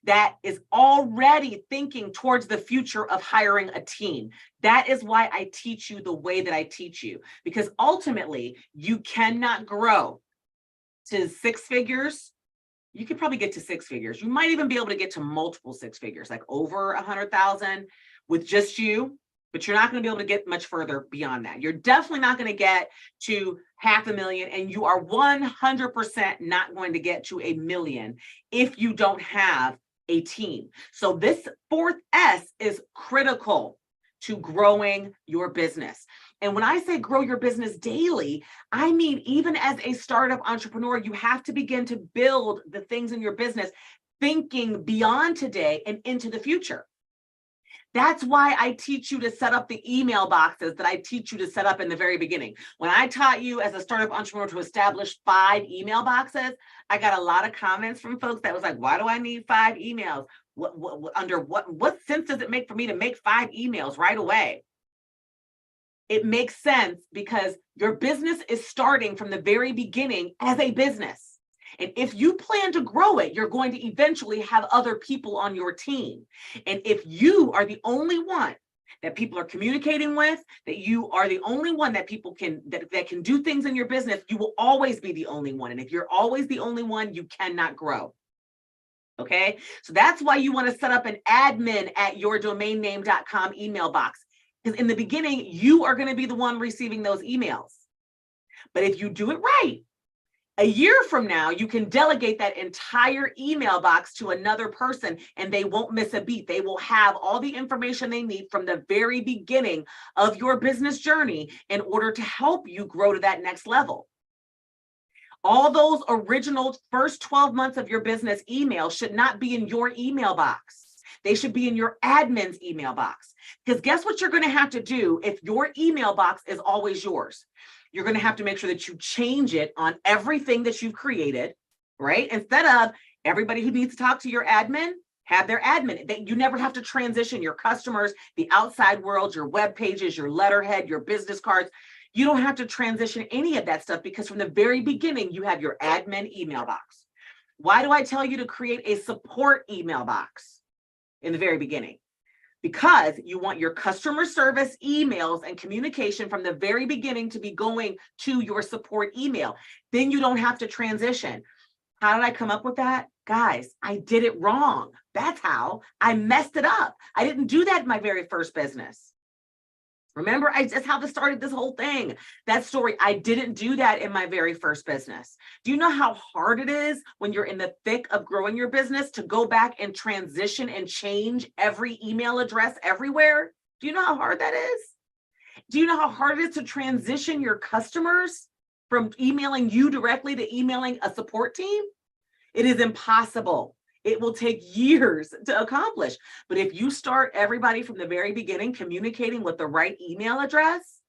that is already thinking towards the future of hiring a team. That is why I teach you the way that I teach you, because ultimately you cannot grow to six figures. You could probably get to six figures. You might even be able to get to multiple six figures, like over 100,000 with just you. But you're not going to be able to get much further beyond that. You're definitely not going to get to 500,000, and you are 100% not going to get to 1 million if you don't have a team. So this fourth S is critical to growing your business. And when I say grow your business daily, I mean, even as a startup entrepreneur, you have to begin to build the things in your business, thinking beyond today and into the future. That's why I teach you to set up the email boxes that I teach you to set up in the very beginning. When I taught you as a startup entrepreneur to establish 5 email boxes, I got a lot of comments from folks that was like, why do I need 5 emails? What sense does it make for me to make 5 emails right away? It makes sense because your business is starting from the very beginning as a business. And if you plan to grow it, you're going to eventually have other people on your team. And if you are the only one that people are communicating with, that you are the only one that people can that can do things in your business, you will always be the only one. And if you're always the only one, you cannot grow. Okay, so that's why you want to set up an admin@yourdomainname.com email box. Because in the beginning, you are going to be the one receiving those emails. But if you do it right, a year from now, you can delegate that entire email box to another person and they won't miss a beat. They will have all the information they need from the very beginning of your business journey in order to help you grow to that next level. All those original first 12 months of your business email should not be in your email box. They should be in your admin's email box. Because guess what you're going to have to do if your email box is always yours? You're going to have to make sure that you change it on everything that you've created, right? Instead of everybody who needs to talk to your admin, have their admin. You never have to transition your customers, the outside world, your web pages, your letterhead, your business cards. You don't have to transition any of that stuff because from the very beginning, you have your admin email box. Why do I tell you to create a support email box in the very beginning? Because you want your customer service emails and communication from the very beginning to be going to your support email. Then you don't have to transition. How did I come up with that? Guys, I did it wrong. That's how I messed it up. I didn't do that in my very first business. Remember, that's how this started this whole thing. That story, I didn't do that in my very first business. Do you know how hard it is when you're in the thick of growing your business to go back and transition and change every email address everywhere? Do you know how hard that is? Do you know how hard it is to transition your customers from emailing you directly to emailing a support team? It is impossible. It will take years to accomplish. But if you start everybody from the very beginning communicating with the right email address,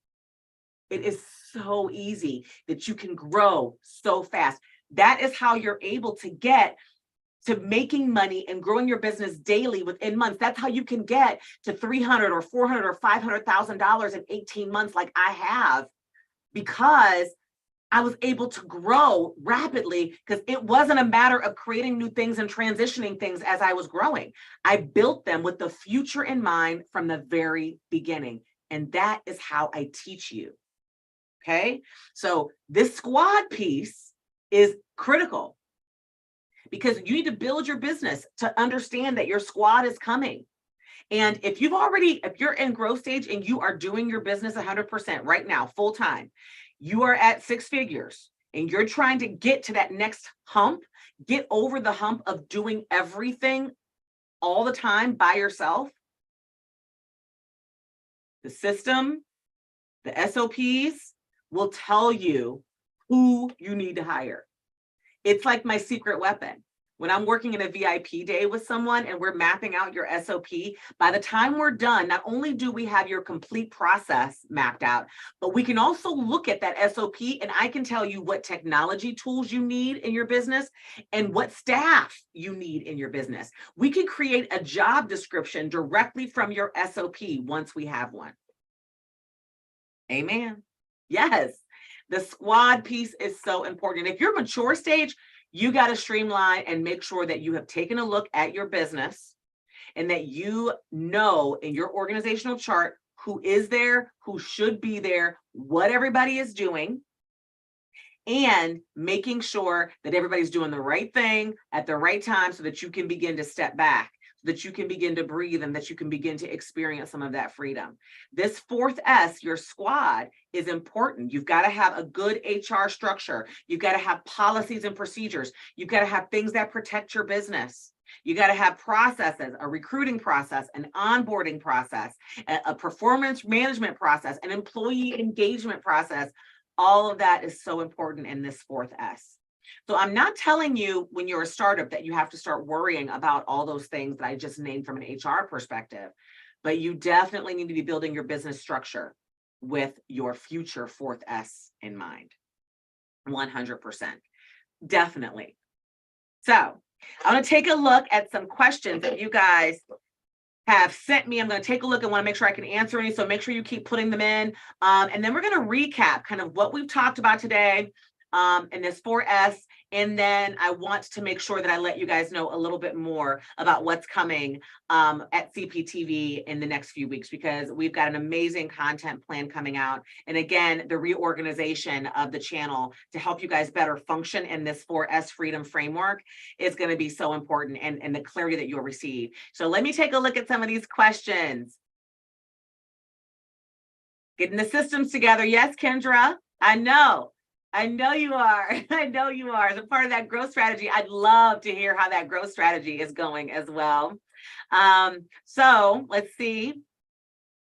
it is so easy that you can grow so fast. That is how you're able to get to making money and growing your business daily within months. That's how you can get to $300,000 or $400,000 or $500,000 in 18 months like I have, because I was able to grow rapidly because it wasn't a matter of creating new things and transitioning things as I was growing. I built them with the future in mind from the very beginning. And that is how I teach you. Okay. So this squad piece is critical because you need to build your business to understand that your squad is coming. And if you're in growth stage and you are doing your business 100% right now, full time, you are at 6 figures and you're trying to get to that next hump, get over the hump of doing everything all the time by yourself. The system, the SOPs will tell you who you need to hire. It's like my secret weapon. When I'm working in a VIP day with someone and we're mapping out your SOP, by the time we're done, not only do we have your complete process mapped out, but we can also look at that SOP and I can tell you what technology tools you need in your business and what staff you need in your business. We can create a job description directly from your SOP once we have one. Amen. Yes. The squad piece is so important. If you're mature stage, you got to streamline and make sure that you have taken a look at your business and that you know in your organizational chart who is there, who should be there, what everybody is doing, and making sure that everybody's doing the right thing at the right time so that you can begin to step back, that you can begin to breathe and that you can begin to experience some of that freedom. This fourth S, your squad, is important. You've got to have a good HR structure. You've got to have policies and procedures. You've got to have things that protect your business. You got to have processes, a recruiting process, an onboarding process, a performance management process, an employee engagement process. All of that is so important in this fourth S. So I'm not telling you when you're a startup that you have to start worrying about all those things that I just named from an HR perspective, but you definitely need to be building your business structure with your future fourth S in mind. 100%. Definitely. So I'm going to take a look at some questions that you guys have sent me. I'm going to take a look and want to make sure I can answer any. So make sure you keep putting them in. And then we're going to recap kind of what we've talked about today in this 4S. And then I want to make sure that I let you guys know a little bit more about what's coming at CPTV in the next few weeks, because we've got an amazing content plan coming out. And again, the reorganization of the channel to help you guys better function in this 4S freedom framework is going to be so important, and the clarity that you'll receive. So let me take a look at some of these questions. Getting the systems together. Yes, Kendra, I know you are. I know you are. As a part of that growth strategy, I'd love to hear how that growth strategy is going as well. So let's see.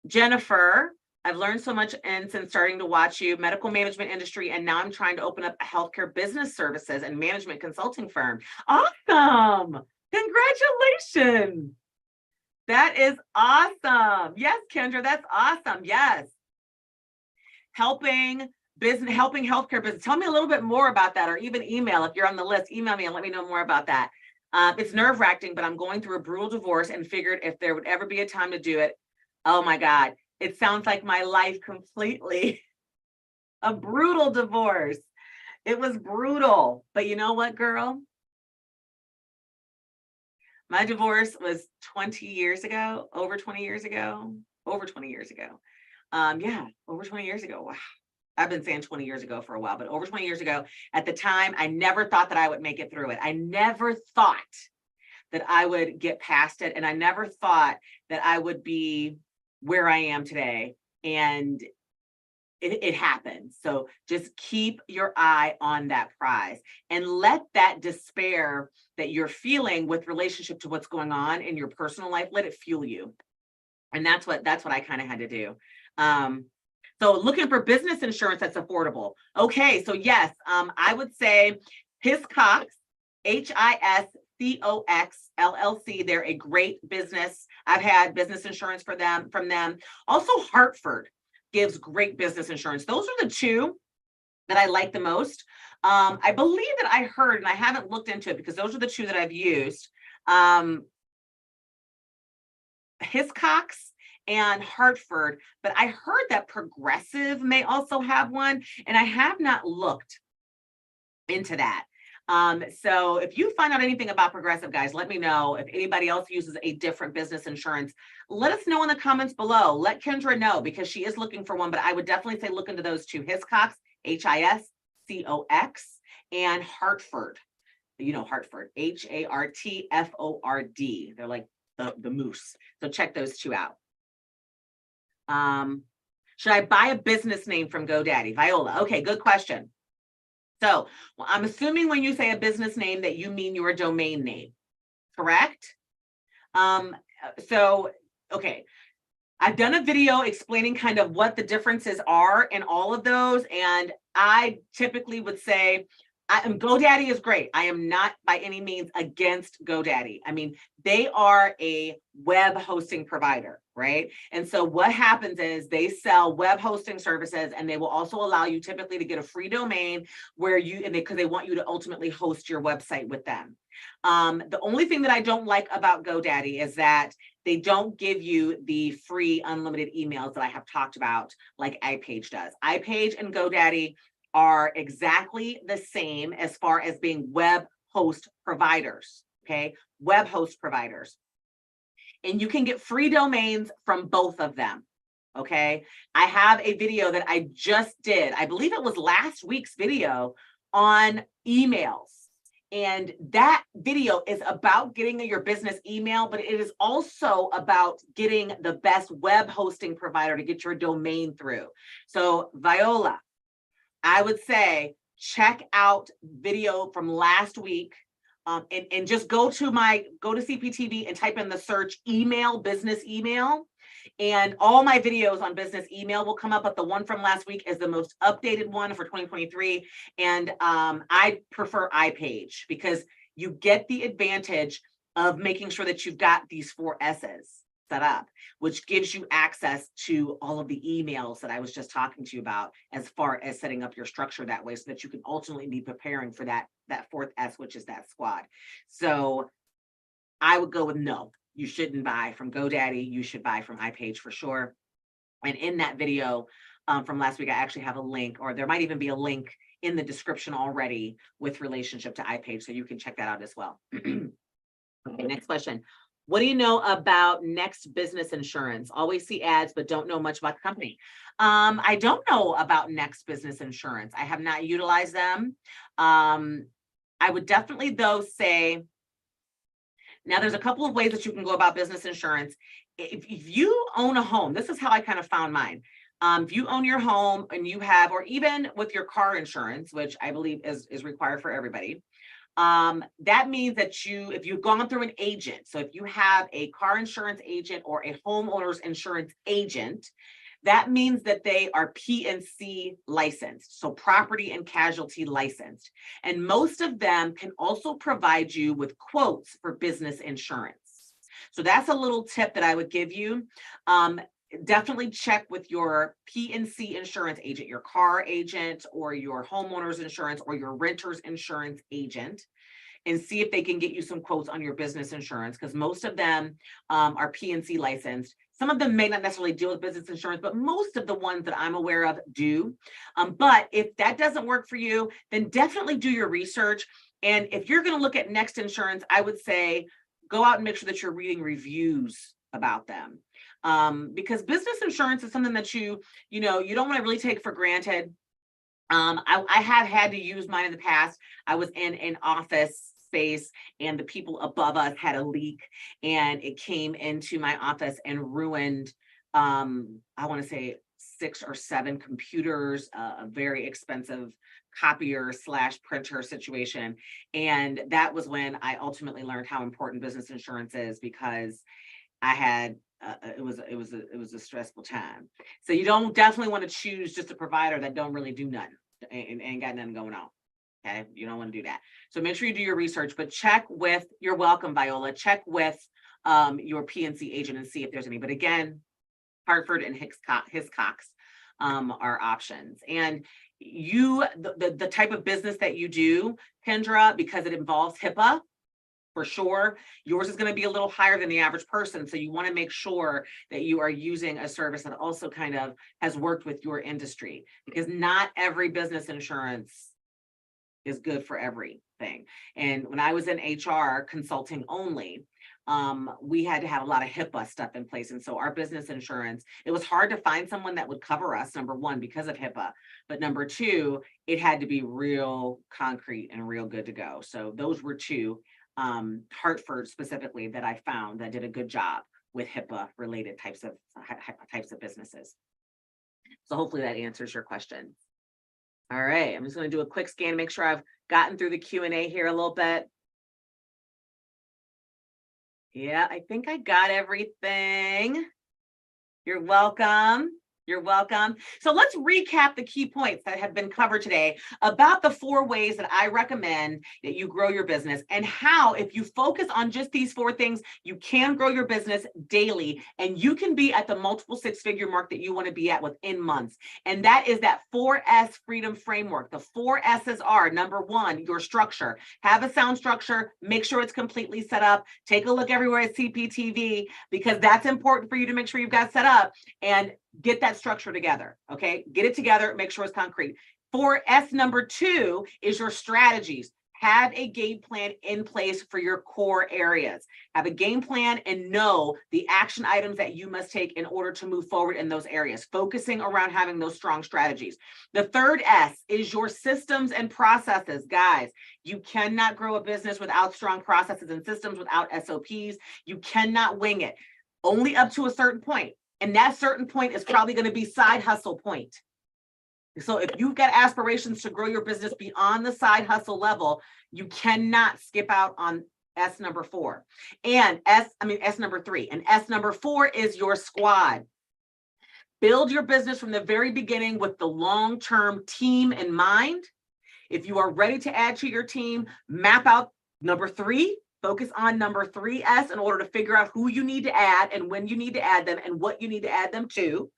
Jennifer, I've learned so much since starting to watch you, medical management industry, and now I'm trying to open up a healthcare business services and management consulting firm. Awesome. Congratulations. That is awesome. Yes, Kendra, that's awesome. Yes. Helping healthcare business. Tell me a little bit more about that, or even email. If you're on the list, email me and let me know more about that. It's nerve-wracking, but I'm going through a brutal divorce and figured if there would ever be a time to do it, oh my God, it sounds like my life completely. A brutal divorce. It was brutal. But you know what, girl? My divorce was 20 years ago, over 20 years ago. Yeah, over 20 years ago. Wow. I've been saying 20 years ago for a while, but over 20 years ago, at the time, I never thought that I would make it through it. I never thought that I would get past it. And I never thought that I would be where I am today. And it happened. So just keep your eye on that prize and let that despair that you're feeling with relationship to what's going on in your personal life, let it fuel you. And that's what I kind of had to do. So looking for business insurance that's affordable. Okay, so yes, I would say Hiscox, Hiscox LLC. They're a great business. I've had business insurance from them. Also, Hartford gives great business insurance. Those are the two that I like the most. I believe that I heard, and I haven't looked into it because those are the two that I've used. Hiscox and Hartford, but I heard that Progressive may also have one, and I have not looked into that. So if you find out anything about Progressive, guys, let me know. If anybody else uses a different business insurance, let us know in the comments below. Let Kendra know, because she is looking for one, but I would definitely say look into those two: Hiscox, Hiscox, and Hartford. You know, Hartford, Hartford. They're like the moose. So check those two out. Should I buy a business name from GoDaddy? Viola. Okay, good question. So well, I'm assuming when you say a business name that you mean your domain name, correct? So, okay. I've done a video explaining kind of what the differences are in all of those. And I typically would say, GoDaddy is great. I am not by any means against GoDaddy. I mean, they are a web hosting provider, right? And so what happens is they sell web hosting services, and they will also allow you typically to get a free domain where because they want you to ultimately host your website with them. The only thing that I don't like about GoDaddy is that they don't give you the free unlimited emails that I have talked about like iPage does. iPage and GoDaddy are exactly the same as far as being web host providers, okay? Web host providers. And you can get free domains from both of them, okay? I have a video that I just did. I believe it was last week's video on emails. And that video is about getting your business email, but it is also about getting the best web hosting provider to get your domain through. So Viola, I would say check out video from last week, and just go to CPTV and type in the search email, business email, and all my videos on business email will come up. But the one from last week is the most updated one for 2023. And I prefer iPage because you get the advantage of making sure that you've got these 4 S's set up, which gives you access to all of the emails that I was just talking to you about, as far as setting up your structure that way so that you can ultimately be preparing for that 4th S, which is that squad. So I would go with no, you shouldn't buy from GoDaddy. You should buy from iPage for sure. And in that video from last week, I actually have a link, or there might even be a link in the description already with relationship to iPage, so you can check that out as well. Okay, next question. What do you know about Next Business Insurance? Always see ads, but don't know much about the company. I don't know about Next Business Insurance. I have not utilized them. I would definitely, though, say, now there's a couple of ways that you can go about business insurance. If you own a home, this is how I kind of found mine. If you own your home and you have, or even with your car insurance, which I believe is required for everybody, that means that if you've gone through an agent, so if you have a car insurance agent or a homeowner's insurance agent, that means that they are P&C licensed, so property and casualty licensed. And most of them can also provide you with quotes for business insurance. So that's a little tip that I would give you. Definitely check with your P&C insurance agent, your car agent, or your homeowner's insurance, or your renter's insurance agent, and see if they can get you some quotes on your business insurance, because most of them are P&C licensed. Some of them may not necessarily deal with business insurance, but most of the ones that I'm aware of do. But if that doesn't work for you, then definitely do your research. And if you're going to look at Next Insurance, I would say go out and make sure that you're reading reviews about them. Because business insurance is something that you don't want to really take for granted. I have had to use mine in the past. I was in an office space and the people above us had a leak, and it came into my office and ruined, I want to say 6 or 7 computers, a very expensive copier / printer situation. And that was when I ultimately learned how important business insurance is, because I had it was a stressful time. So you don't definitely want to choose just a provider that don't really do nothing and ain't got nothing going on. Okay, you don't want to do that. So make sure you do your research, but check with, you're welcome, Viola, check with your P&C agent and see if there's any. But again, Hartford and Hiscox are options. And the type of business that you do, Kendra, because it involves HIPAA, for sure, yours is going to be a little higher than the average person. So you want to make sure that you are using a service that also kind of has worked with your industry, because not every business insurance is good for everything. And when I was in HR consulting only, we had to have a lot of HIPAA stuff in place. And so our business insurance, it was hard to find someone that would cover us, number one, because of HIPAA. But number two, it had to be real concrete and real good to go. So those were two, Hartford specifically, that I found that did a good job with HIPAA related types of businesses. So hopefully that answers your question. All right, I'm just going to do a quick scan, make sure I've gotten through the Q&A here a little bit. Yeah, I think I got everything. You're welcome. You're welcome. So let's recap the key points that have been covered today about the 4 ways that I recommend that you grow your business, and how, if you focus on just these 4 things, you can grow your business daily and you can be at the multiple 6-figure mark that you want to be at within months. And that is that 4S freedom framework. The 4 S's are, number 1, your structure. Have a sound structure, make sure it's completely set up. Take a look everywhere at CPTV, because that's important for you to make sure you've got set up, and get that structure together. Okay, get it together, make sure it's concrete. 4S number 2 is your strategies. Have a game plan in place for your core areas. Have a game plan and know the action items that you must take in order to move forward in those areas, focusing around having those strong strategies. The 3rd S is your systems and processes. Guys, you cannot grow a business without strong processes and systems, without SOPs. You cannot wing it, only up to a certain point. And that certain point is probably going to be side hustle point. So if you've got aspirations to grow your business beyond the side hustle level, you cannot skip out on S number 4 and S number 3. And S number 4 is your squad. Build your business from the very beginning with the long-term team in mind. If you are ready to add to your team, map out number 3. Focus on number 3S in order to figure out who you need to add and when you need to add them and what you need to add them to.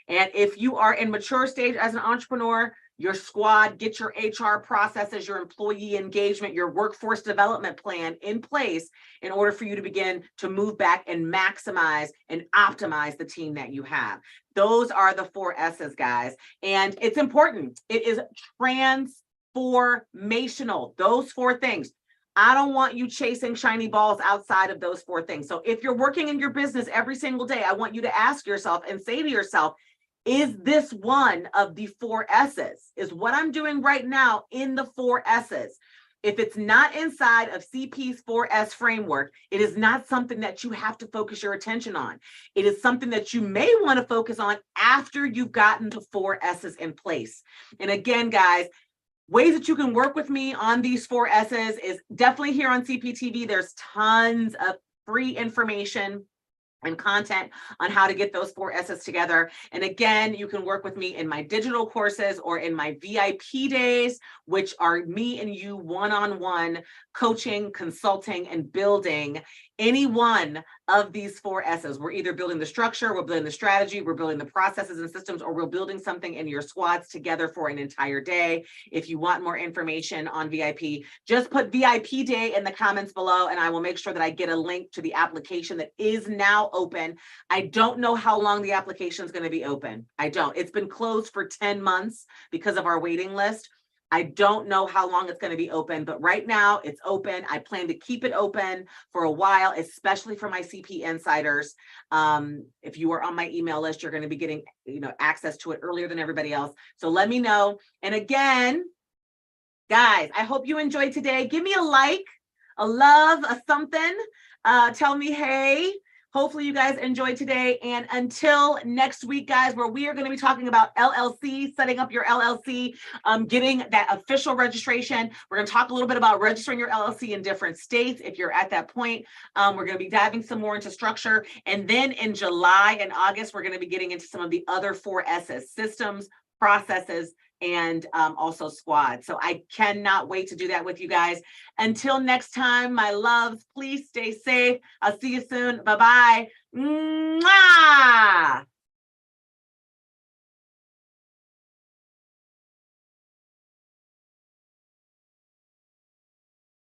And if you are in mature stage as an entrepreneur, your squad, get your HR processes, your employee engagement, your workforce development plan in place in order for you to begin to move back and maximize and optimize the team that you have. Those are the 4 S's, guys. And it's important. It is transformational. Those 4 things. I don't want you chasing shiny balls outside of those 4 things. So if you're working in your business every single day, I want you to ask yourself and say to yourself, is this one of the 4 S's? Is what I'm doing right now in the 4 S's? If it's not inside of CP's 4S framework, it is not something that you have to focus your attention on. It is something that you may want to focus on after you've gotten the 4 S's in place. And again, guys, ways that you can work with me on these 4 S's is definitely here on CPTV. There's tons of free information and content on how to get those 4 S's together. And again, you can work with me in my digital courses or in my VIP days, which are me and you one-on-one coaching, consulting, and building any one of these 4 S's. We're either building the structure, we're building the strategy, we're building the processes and systems, or we're building something in your squads together for an entire day. If you want more information on VIP, just put VIP day in the comments below, and I will make sure that I get a link to the application that is now open. I don't know how long the application is going to be open. I don't. It's been closed for 10 months because of our waiting list. I don't know how long it's going to be open, but right now it's open. I plan to keep it open for a while, especially for my CP insiders. If you are on my email list, you're going to be getting, access to it earlier than everybody else. So let me know. And again, guys, I hope you enjoyed today. Give me a like, a love, a something. Tell me, hey. Hopefully you guys enjoyed today. And until next week, guys, where we are going to be talking about LLC, setting up your LLC, getting that official registration. We're going to talk a little bit about registering your LLC in different states. If you're at that point, we're going to be diving some more into structure. And then in July and August, we're going to be getting into some of the other 4 S's: systems, processes, and also squad. So I cannot wait to do that with you guys. Until next time, my loves, please stay safe. I'll see you soon. Bye-bye. Mwah!